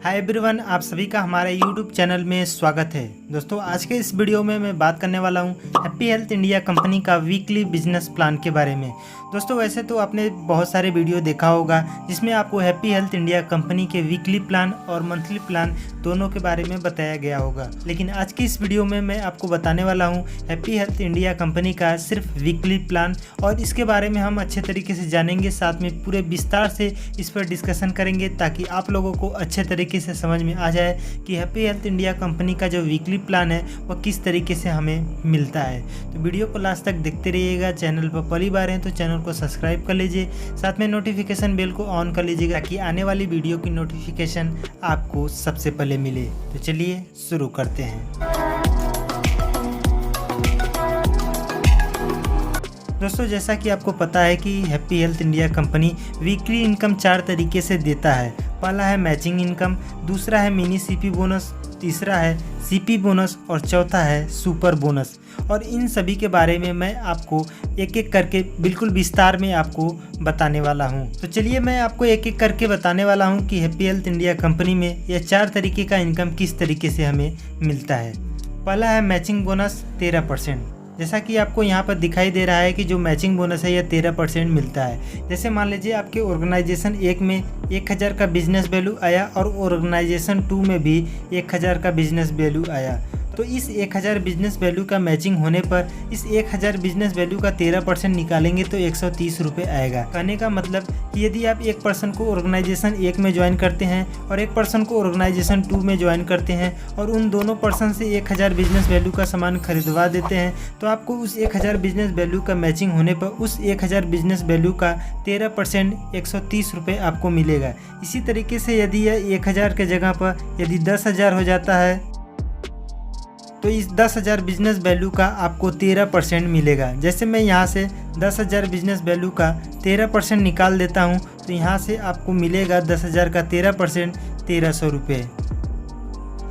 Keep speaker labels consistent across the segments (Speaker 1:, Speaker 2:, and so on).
Speaker 1: Hi everyone, आप सभी का हमारे YouTube चैनल में स्वागत है। दोस्तों, आज के इस वीडियो में मैं बात करने वाला हूं हैप्पी हेल्थ इंडिया कंपनी का वीकली बिजनेस प्लान के बारे में। दोस्तों, वैसे तो आपने बहुत सारे वीडियो देखा होगा जिसमें आपको हैप्पी हेल्थ इंडिया कंपनी के वीकली प्लान और मंथली प्लान दोनों के बारे में बताया गया होगा, लेकिन आज की इस वीडियो में मैं आपको बताने वाला हूँ हैप्पी हेल्थ इंडिया कंपनी का सिर्फ वीकली प्लान, और इसके बारे में हम अच्छे तरीके से जानेंगे, साथ में पूरे विस्तार से इस पर डिस्कशन करेंगे ताकि आप लोगों को अच्छे तरीके से समझ में आ जाए कि हैप्पी हेल्थ इंडिया कंपनी का जो वीकली प्लान है वह किस तरीके से हमें मिलता है। तो वीडियो को लास्ट तक देखते रहिएगा। चैनल पर पहली बार हैं तो चैनल को सब्सक्राइब कर लीजिए, साथ में नोटिफिकेशन बेल को ऑन कर लीजिएगा ताकि आने वाली वीडियो की नोटिफिकेशन आपको सबसे पहले मिले। तो चलिए शुरू करते हैं। दोस्तों, जैसा कि आपको पता है कि happy health India company weekly income 4 तरीके से देता है। पहला है मैचिंग इनकम, दूसरा है मिनी सीपी बोनस, तीसरा है सीपी बोनस और चौथा है सुपर बोनस। और इन सभी के बारे में मैं आपको एक एक करके बिल्कुल विस्तार में आपको बताने वाला हूं। तो चलिए मैं आपको एक एक करके बताने वाला हूं कि हैप्पी हेल्थ इंडिया कंपनी में यह 4 तरीके का इनकम किस तरीके से हमें मिलता है। पहला है मैचिंग बोनस 13%। जैसा कि आपको यहाँ पर दिखाई दे रहा है कि जो मैचिंग बोनस है यह 13% मिलता है। जैसे मान लीजिए आपके ऑर्गेनाइजेशन 1 में 1000 का बिजनेस वैल्यू आया और ऑर्गेनाइजेशन 2 में भी 1000 का बिजनेस वैल्यू आया, तो इस 1000 बिजनेस वैल्यू का मैचिंग होने पर इस 1000 बिजनेस वैल्यू का 13% निकालेंगे तो 130 रुपये आएगा। कहने का मतलब कि यदि आप एक पर्सन को ऑर्गेनाइजेशन 1 में ज्वाइन करते हैं और एक पर्सन को ऑर्गेनाइजेशन 2 में ज्वाइन करते हैं और उन दोनों पर्सन से 1000 बिजनेस वैल्यू का सामान खरीदवा देते हैं, तो आपको उस 1000 बिजनेस वैल्यू का मैचिंग होने पर उस 1000 बिजनेस वैल्यू का 13% 130 रुपये आपको मिलेगा। इसी तरीके से यदि यह 1000 के जगह पर यदि 10,000 हो जाता है तो इस 10,000 बिजनेस वैल्यू का आपको 13% मिलेगा। जैसे मैं यहाँ से 10,000 बिजनेस वैल्यू का 13% निकाल देता हूँ तो यहाँ से आपको मिलेगा 10,000 का 13% 1,300 रुपये।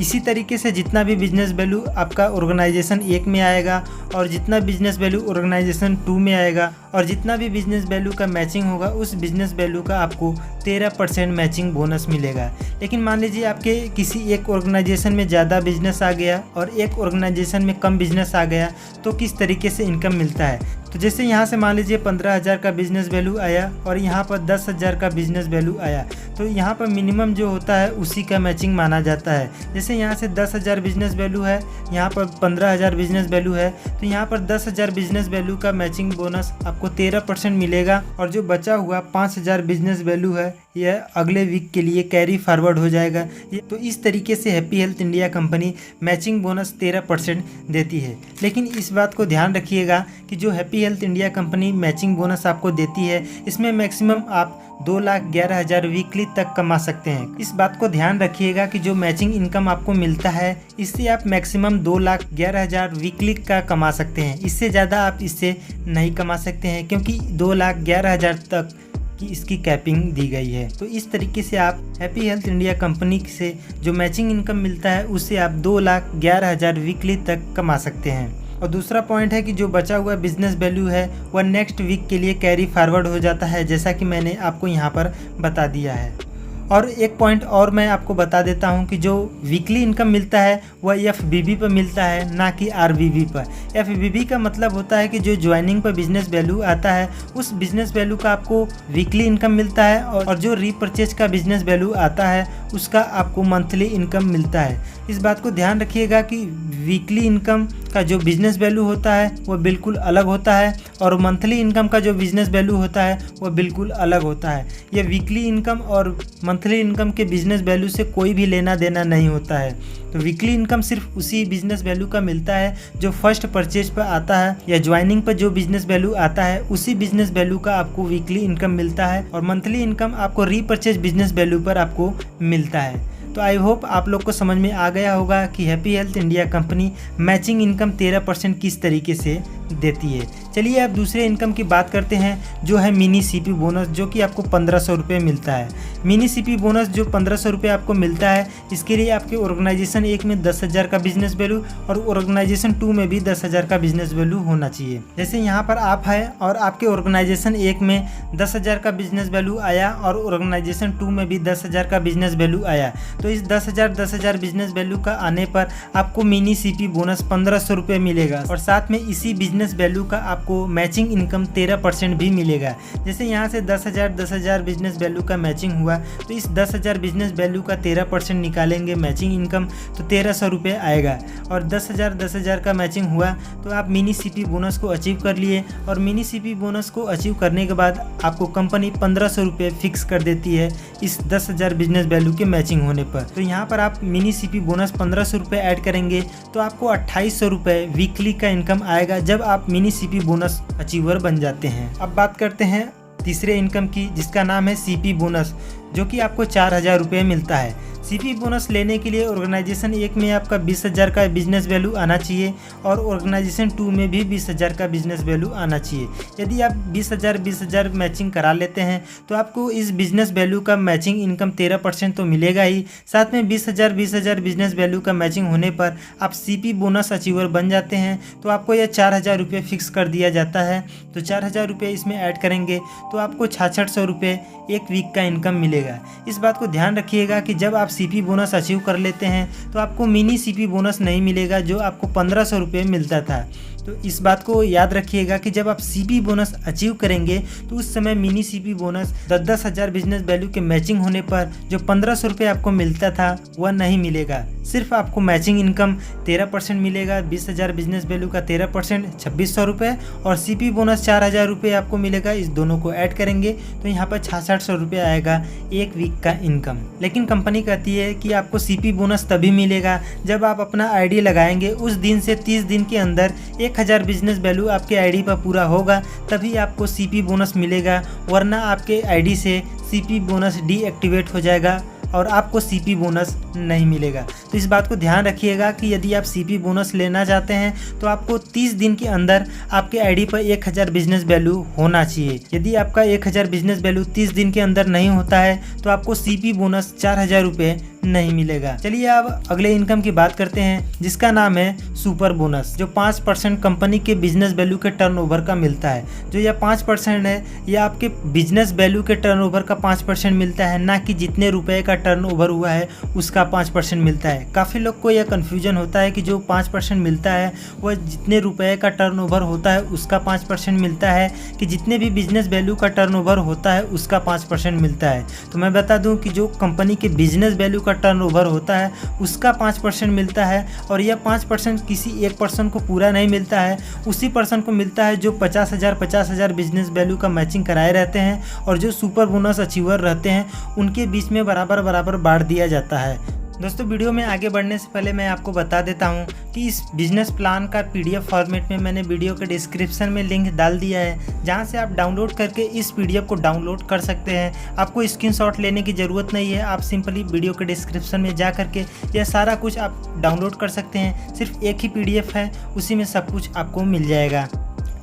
Speaker 1: इसी तरीके से जितना भी बिजनेस वैल्यू आपका ऑर्गेनाइजेशन 1 में आएगा और जितना बिजनेस वैल्यू ऑर्गेनाइजेशन 2 में आएगा और जितना भी बिजनेस वैल्यू का मैचिंग होगा उस बिजनेस वैल्यू का आपको 13% मैचिंग बोनस मिलेगा। लेकिन मान लीजिए आपके किसी एक ऑर्गेनाइजेशन में ज़्यादा बिजनेस आ गया और एक ऑर्गेनाइजेशन में कम बिजनेस आ गया, तो किस तरीके से इनकम मिलता है। तो जैसे यहाँ से मान लीजिए 15,000 का बिजनेस वैल्यू आया और यहाँ पर 10,000 का बिजनेस वैल्यू आया, तो यहाँ पर मिनिमम जो होता है उसी का मैचिंग माना जाता है। जैसे यहाँ से 10,000 बिजनेस वैल्यू है, यहाँ पर 15,000 बिजनेस वैल्यू है, तो यहाँ पर 10,000 बिजनेस वैल्यू का मैचिंग बोनस आपको 13% मिलेगा और जो बचा हुआ 5,000 बिजनेस वैल्यू है यह अगले वीक के लिए कैरी फॉरवर्ड हो जाएगा। तो इस तरीके से happy health India company matching bonus 13% देती है। लेकिन इस बात को ध्यान रखिएगा कि जो happy health India company matching bonus आपको देती है इसमें मैक्सिमम आप 2,11,000 वीकली तक कमा सकते हैं। इस बात को ध्यान रखिएगा कि जो मैचिंग इनकम आपको मिलता है इससे आप मैक्सिमम 2,11,000 वीकली का कमा सकते हैं। इससे ज़्यादा आप इससे नहीं कमा सकते हैं क्योंकि 2,11,000 तक कि इसकी कैपिंग दी गई है। तो इस तरीके से आप हैप्पी हेल्थ इंडिया कंपनी से जो मैचिंग इनकम मिलता है उससे आप 2,11,000 वीकली तक कमा सकते हैं। और दूसरा पॉइंट है कि जो बचा हुआ बिजनेस वैल्यू है वह नेक्स्ट वीक के लिए कैरी फॉरवर्ड हो जाता है, जैसा कि मैंने आपको यहाँ पर बता दिया है। और एक पॉइंट और मैं आपको बता देता हूँ कि जो वीकली इनकम मिलता है वह एफबीबी पर मिलता है, ना कि आरबीबी पर। एफबीबी का मतलब होता है कि जो ज्वाइनिंग पर बिजनेस वैल्यू आता है उस बिजनेस वैल्यू का आपको वीकली इनकम मिलता है और जो रीपरचेज का बिजनेस वैल्यू आता है उसका आपको मंथली इनकम मिलता है। इस बात को ध्यान रखिएगा कि वीकली इनकम का जो बिजनेस वैल्यू होता है वह बिल्कुल अलग होता है और मंथली इनकम का जो बिजनेस वैल्यू होता है वह बिल्कुल अलग होता है। यह वीकली इनकम और मंथली इनकम के बिजनेस वैल्यू से कोई भी लेना देना नहीं होता है। तो वीकली इनकम सिर्फ उसी बिजनेस वैल्यू का मिलता है जो फर्स्ट परचेज पर आता है या ज्वाइनिंग पर जो बिजनेस वैल्यू आता है उसी बिजनेस वैल्यू का आपको वीकली इनकम मिलता है और मंथली इनकम आपको रीपरचेज बिजनेस वैल्यू पर आपको मिलता है। तो आई होप आप लोग को समझ में आ गया होगा कि happy health India company matching income 13% किस तरीके से देती है। चलिए अब दूसरे इनकम की बात करते हैं जो है मिनी सीपी बोनस, जो कि आपको 1,500 रुपये मिलता है। मिनी सीपी बोनस जो 1500 रुपये आपको मिलता है, इसके लिए आपके ऑर्गेनाइजेशन 1 में 10,000 का बिजनेस वैल्यू और ऑर्गेनाइजेशन 2 में भी 10,000 का बिजनेस वैल्यू होना चाहिए। जैसे यहाँ पर आप है और आपके ऑर्गेनाइजेशन 1 में 10,000 का बिजनेस वैल्यू आया और ऑर्गेनाइजेशन 2 में भी 10,000 का बिजनेस वैल्यू आया, तो इस 10,000 बिजनेस वैल्यू का आने पर आपको मिनी सीपी बोनस 1500 रुपये मिलेगा और साथ में इसी बिजनेस वैल्यू का आपको मैचिंग इनकम 13% भी मिलेगा। जैसे यहाँ से 10,000 बिजनेस वैल्यू का मैचिंग हुआ, तो इस 10,000 बिजनेस वैल्यू का 13% निकालेंगे मैचिंग इनकम, तो 1300 रुपये आएगा। और 10,000 का मैचिंग हुआ तो आप मिनी सीपी बोनस को अचीव कर लिए और मिनी सीपी बोनस को अचीव करने के बाद आपको कंपनी 1500 रुपये फिक्स कर देती है इस 10,000 बिजनेस वैल्यू के मैचिंग होने पर। तो यहाँ पर आप मिनी सीपी बोनस 1500 रुपये ऐड करेंगे तो आपको 2800 रुपये वीकली का इनकम आएगा जब आप मिनी सीपी बोनस अचीवर बन जाते हैं। अब बात करते हैं तीसरे इनकम की, जिसका नाम है सीपी बोनस, जो कि आपको 4,000 रुपये मिलता है। सीपी बोनस लेने के लिए ऑर्गेनाइजेशन 1 में आपका 20,000 का बिजनेस वैल्यू आना चाहिए और ऑर्गेनाइजेशन 2 में भी 20,000 का बिजनेस वैल्यू आना चाहिए। यदि आप 20,000 मैचिंग करा लेते हैं तो आपको इस बिजनेस वैल्यू का मैचिंग इनकम 13% तो मिलेगा ही, साथ में 20,000 बिजनेस वैल्यू का मैचिंग होने पर आप सीपी बोनस अचीवर बन जाते हैं। तो आपको यह 4,000 रुपये फिक्स कर दिया जाता है, तो 4,000 रुपये इसमें ऐड करेंगे तो आपको 6600 रुपये एक वीक का इनकम मिलेगा। इस बात को ध्यान रखिएगा कि जब आप सीपी बोनस अचीव कर लेते हैं तो आपको मिनी सीपी बोनस नहीं मिलेगा जो आपको 1500 रुपये मिलता था। तो इस बात को याद रखिएगा कि जब आप सीपी बोनस अचीव करेंगे तो उस समय mini CP bonus 10,000 business value के मैचिंग होने पर जो 1500 रुपये आपको मिलता था वह नहीं मिलेगा। सिर्फ आपको मैचिंग इनकम 13% मिलेगा, 20,000 बिजनेस वैल्यू का 13% 2600 रुपये और सीपी बोनस 4,000 रुपये आपको मिलेगा। इस दोनों को ऐड करेंगे तो यहाँ पर 6600 रुपये आएगा एक वीक का इनकम। लेकिन कंपनी कहती है कि आपको सीपी बोनस तभी मिलेगा जब आप अपना आईडी लगाएंगे उस दिन से 30 दिन के अंदर 1,000 बिजनेस वैल्यू आपके आईडी पर पूरा होगा, तभी आपको सीपी बोनस मिलेगा, वरना आपके आईडी से सीपी बोनस डीएक्टिवेट हो जाएगा और आपको सीपी बोनस नहीं मिलेगा। तो इस बात को ध्यान रखिएगा कि यदि आप सीपी बोनस लेना चाहते हैं तो आपको 30 दिन के अंदर आपके आईडी पर 1,000 बिजनेस वैल्यू होना चाहिए। यदि आपका 1,000 बिजनेस वैल्यू 30 दिन के अंदर नहीं होता है तो आपको सीपी बोनस 4,000 रुपये नहीं मिलेगा। चलिए अब अगले इनकम की बात करते हैं, जिसका नाम है सुपर बोनस, जो 5% कंपनी के बिजनेस वैल्यू के टर्नओवर का मिलता है। जो यह 5% है यह आपके बिजनेस वैल्यू के टर्नओवर का 5% मिलता है, ना कि जितने रुपए का टर्नओवर हुआ है उसका 5% मिलता है। काफ़ी लोग को यह कन्फ्यूजन होता है कि जो 5% मिलता है वह जितने रुपए का टर्नओवर होता है उसका 5% मिलता है कि जितने भी बिजनेस वैल्यू का टर्नओवर होता है उसका 5% मिलता है। तो मैं बता दूं कि जो कंपनी के बिजनेस वैल्यू का टर्नओवर होता है उसका 5% मिलता है और यह 5% किसी एक पर्सन को पूरा नहीं मिलता है, उसी पर्सन को मिलता है जो 50,000 बिजनेस वैल्यू का मैचिंग कराए रहते हैं और जो सुपर बोनस अचीवर रहते हैं उनके बीच में बराबर बांट दिया जाता है। दोस्तों वीडियो में आगे बढ़ने से पहले मैं आपको बता देता हूं कि इस बिजनेस प्लान का पीडीएफ फॉर्मेट में मैंने वीडियो के डिस्क्रिप्शन में लिंक डाल दिया है, जहां से आप डाउनलोड करके इस पीडीएफ को डाउनलोड कर सकते हैं। आपको स्क्रीनशॉट लेने की ज़रूरत नहीं है, आप सिंपली वीडियो के डिस्क्रिप्शन में जा करके यह सारा कुछ आप डाउनलोड कर सकते हैं। सिर्फ एक ही पीडीएफ है, उसी में सब कुछ आपको मिल जाएगा।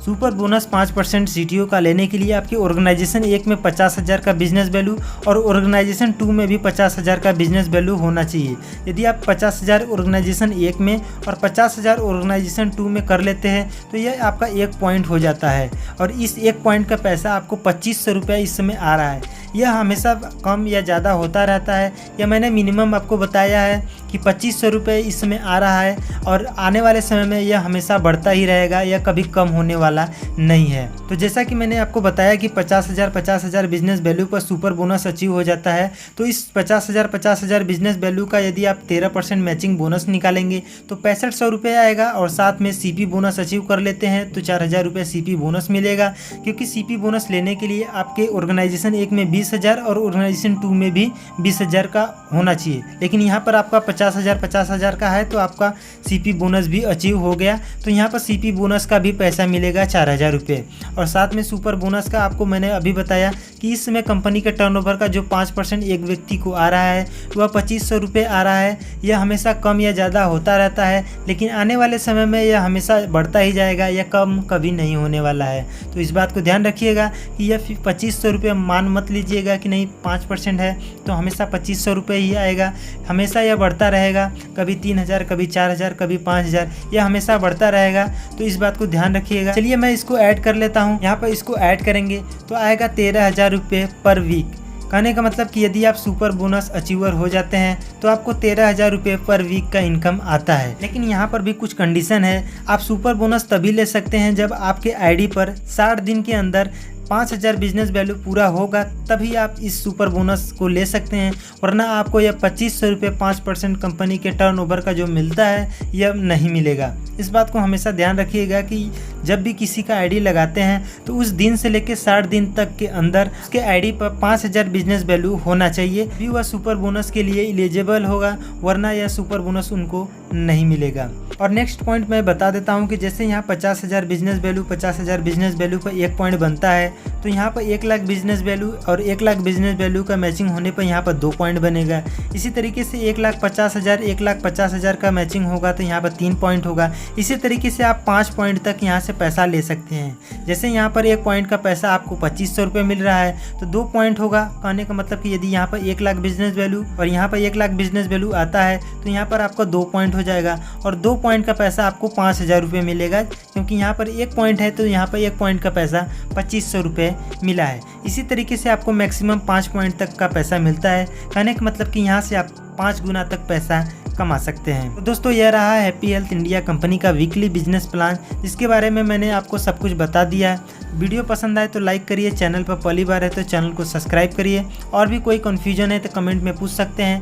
Speaker 1: सुपर बोनस 5% सीटीओ का लेने के लिए आपकी ऑर्गेनाइजेशन 1 में 50,000 का बिजनेस वैल्यू और ऑर्गेनाइजेशन 2 में भी 50,000 का बिजनेस वैल्यू होना चाहिए। यदि आप 50,000 ऑर्गेनाइजेशन 1 में और 50,000 ऑर्गेनाइजेशन 2 में कर लेते हैं तो यह आपका 1 पॉइंट हो जाता है और इस 1 पॉइंट का पैसा आपको 2500 रुपये इस समय आ रहा है। यह हमेशा कम या ज़्यादा होता रहता है, या मैंने मिनिमम आपको बताया है कि 2500 रुपये इस समय आ रहा है और आने वाले समय में यह हमेशा बढ़ता ही रहेगा, यह कभी कम होने वाला नहीं है। तो जैसा कि मैंने आपको बताया कि 50,000 बिजनेस वैल्यू पर सुपर बोनस अचीव हो जाता है, तो इस 50,000 बिजनेस वैल्यू का यदि आप 13% मैचिंग बोनस निकालेंगे तो 6500 रुपये आएगा और साथ में सीपी बोनस अचीव कर लेते हैं तो 4,000 रुपये सीपी बोनस मिलेगा। क्योंकि सीपी बोनस लेने के लिए आपके ऑर्गेनाइजेशन 1 में 20,000 और ऑर्गेनाइजेशन 2 में भी 20,000 का होना चाहिए, लेकिन यहाँ पर आपका 50,000 का है तो आपका सीपी बोनस भी अचीव हो गया। तो यहाँ पर सीपी बोनस का भी पैसा मिलेगा 4,000 रुपये और साथ में सुपर बोनस का आपको मैंने अभी बताया कि इस समय कंपनी के टर्नओवर का जो 5% एक व्यक्ति को आ रहा है वह 2500 रुपये आ रहा है। यह हमेशा कम या ज़्यादा होता रहता है, लेकिन आने वाले समय में यह हमेशा बढ़ता ही जाएगा, यह कम कभी नहीं होने वाला है। तो इस बात को ध्यान रखिएगा कि यह 2500 रुपये मान मत लीजिए कीजिएगा कि नहीं 5% है तो हमेशा 2500 रुपये ही आएगा, हमेशा यह बढ़ता रहेगा, कभी 3000, कभी 4000, कभी 5000, यह हमेशा बढ़ता रहेगा। तो इस बात को ध्यान रखिएगा। चलिए मैं इसको ऐड कर लेता हूँ। यहाँ पर इसको ऐड करेंगे तो आएगा 13,000 रुपये पर वीक। कहने का मतलब कि यदि आप सुपर बोनस अचीवर हो जाते हैं तो आपको 13,000 रुपये पर वीक का इनकम आता है। लेकिन यहाँ पर भी कुछ कंडीशन है। आप सुपर बोनस तभी ले सकते हैं जब आपके आईडी पर 60 दिन के अंदर 5,000 बिजनेस वैल्यू पूरा होगा, तभी आप इस सुपर बोनस को ले सकते हैं, वरना आपको यह 2500 रुपये 5% कंपनी के टर्नओवर का जो मिलता है यह नहीं मिलेगा। इस बात को हमेशा ध्यान रखिएगा कि जब भी किसी का आईडी लगाते हैं तो उस दिन से लेकर 60 दिन तक के अंदर उसके आईडी पर 5,000 बिजनेस वैल्यू होना चाहिए, भी वह सुपर बोनस के लिए एलिजिबल होगा, वरना यह सुपर बोनस उनको नहीं मिलेगा। और नेक्स्ट पॉइंट मैं बता देता हूं कि जैसे यहाँ 50,000 बिजनेस वैल्यू 50,000 बिजनेस वैल्यू पर 1 पॉइंट बनता है, तो यहाँ पर 1 लाख बिजनेस वैल्यू और 1 लाख बिजनेस वैल्यू का मैचिंग होने पर यहाँ पर 2 पॉइंट बनेगा। इसी तरीके से 1,50,000 का मैचिंग होगा तो यहाँ पर 3 पॉइंट होगा। इसी तरीके से आप 5 पॉइंट तक यहाँ से पैसा ले सकते हैं। जैसे यहाँ पर 1 पॉइंट का पैसा आपको 2500 रुपये मिल रहा है तो 2 पॉइंट होगा। कहने का मतलब कि यदि यहाँ पर 1 लाख बिजनेस वैल्यू और यहाँ पर 1 लाख बिजनेस वैल्यू आता है तो यहाँ पर आपका 2 पॉइंट हो जाएगा, और 2 पॉइंट का पैसा आपको 5,000 रुपये मिलेगा, क्योंकि यहाँ पर 1 पॉइंट है तो यहाँ पर 1 पॉइंट का पैसा 2500 रुपये मिला है। इसी तरीके से आपको मैक्सिमम 5 पॉइंट तक का पैसा मिलता है। कहने का मतलब कि यहाँ से आप 5 गुना तक पैसा कमा सकते हैं। तो दोस्तों यह रहा हैप्पी हेल्थ इंडिया कंपनी का वीकली बिजनेस प्लान, जिसके बारे में मैंने आपको सब कुछ बता दिया। वीडियो पसंद आए तो लाइक करिए, चैनल पर पहली बार है तो चैनल को सब्सक्राइब करिए, और भी कोई कन्फ्यूजन है तो कमेंट में पूछ सकते हैं।